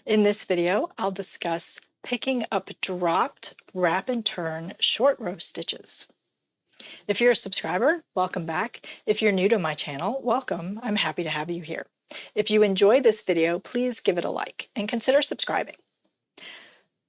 In this video, I'll discuss picking up dropped wrap and turn short row stitches. If you're a subscriber, welcome back. If you're new to my channel, welcome. I'm happy to have you here. If you enjoy this video, please give it a like and consider subscribing.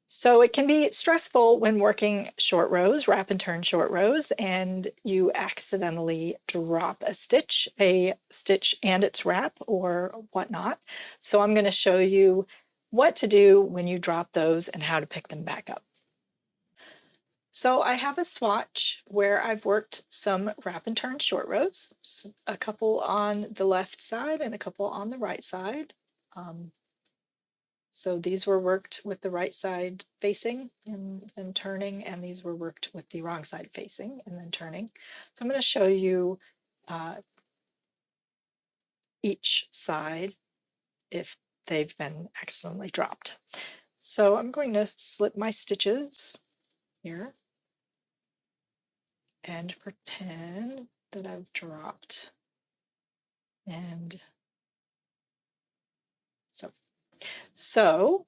So it can be stressful when working short rows, wrap and turn short rows, and you accidentally drop a stitch and its wrap or whatnot. So I'm going to show you what to do when you drop those and how to pick them back up. So I have a swatch where I've worked some wrap and turn short rows, a couple on the left side and a couple on the right side. So these were worked with the right side facing and then turning, and these were worked with the wrong side facing and then turning. So I'm going to show you each side if they've been accidentally dropped. So I'm going to slip my stitches here and pretend that I've dropped. And so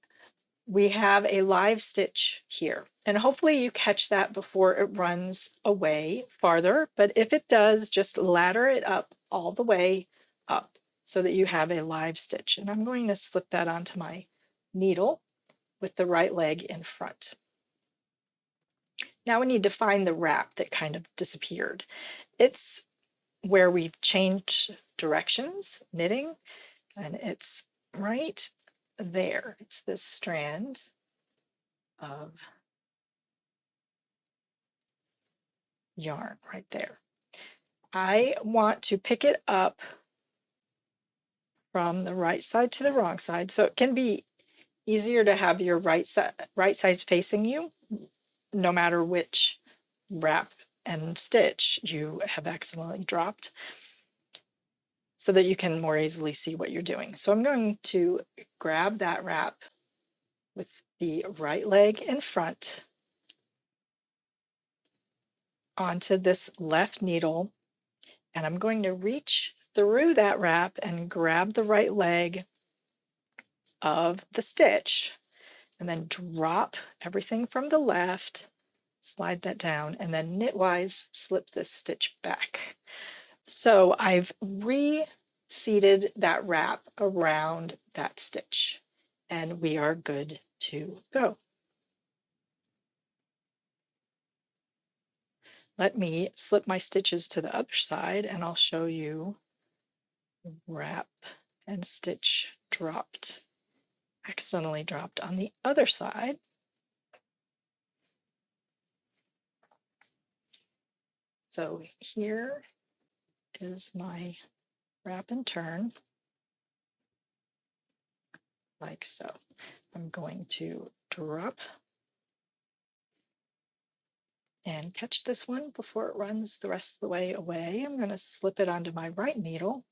we have a live stitch here, and hopefully you catch that before it runs away farther, but if it does, just ladder it up all the way up so that you have a live stitch. And I'm going to slip that onto my needle with the right leg in front. Now we need to find the wrap that kind of disappeared. It's where we've changed directions, knitting, and it's right there. It's this strand of yarn right there. I want to pick it up from the right side to the wrong side, so it can be easier to have your right side facing you, no matter which wrap and stitch you have accidentally dropped, so that you can more easily see what you're doing. So I'm going to grab that wrap with the right leg in front onto this left needle, and I'm going to reach through that wrap and grab the right leg of the stitch, and then drop everything from the left, slide that down, and then knitwise slip this stitch back. So I've reseated that wrap around that stitch, and we are good to go. Let me slip my stitches to the other side, and I'll show you wrap and stitch dropped, accidentally dropped on the other side. So here is my wrap and turn, like so. I'm going to drop and catch this one before it runs the rest of the way away. I'm going to slip it onto my right needle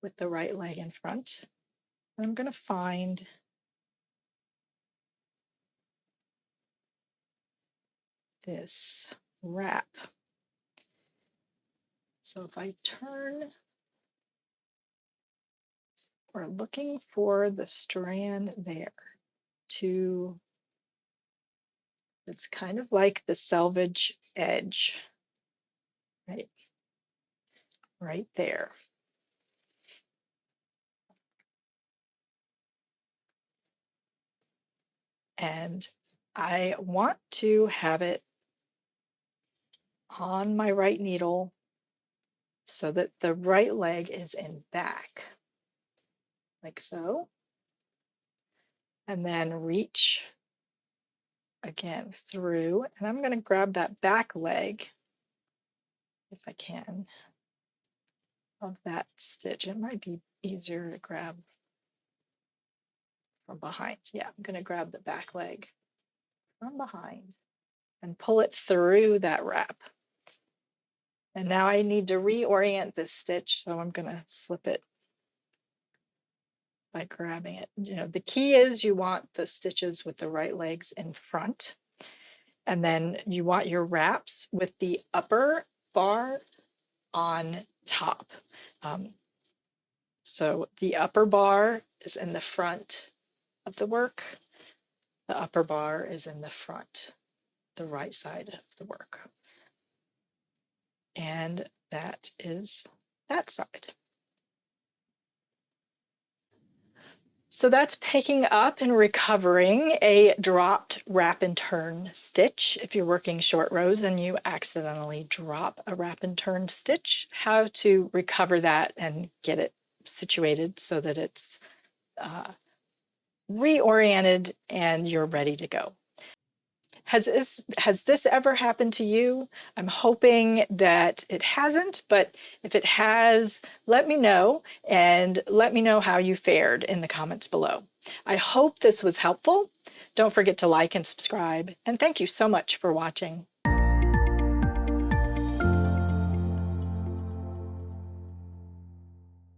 with the right leg in front. And I'm going to find this wrap. So if I turn, we're looking for the strand there to, it's kind of like the selvage edge, right there. And I want to have it on my right needle so that the right leg is in back, like so. And then reach again through, and I'm going to grab that back leg, if I can, of that stitch. It might be easier to grab from behind. Yeah, I'm going to grab the back leg from behind and pull it through that wrap. And now I need to reorient this stitch, so I'm going to slip it by grabbing it. You know, the key is you want the stitches with the right legs in front, and then you want your wraps with the upper bar on top. So the upper bar is in the front of the work. The upper bar is in the front, the right side of the work. And that is that side. So that's picking up and recovering a dropped wrap and turn stitch. If you're working short rows and you accidentally drop a wrap and turn stitch, how to recover that and get it situated so that it's reoriented and you're ready to go. Has this ever happened to you? I'm hoping that it hasn't, but if it has, let me know, and let me know how you fared in the comments below. I hope this was helpful. Don't forget to like and subscribe, and thank you so much for watching.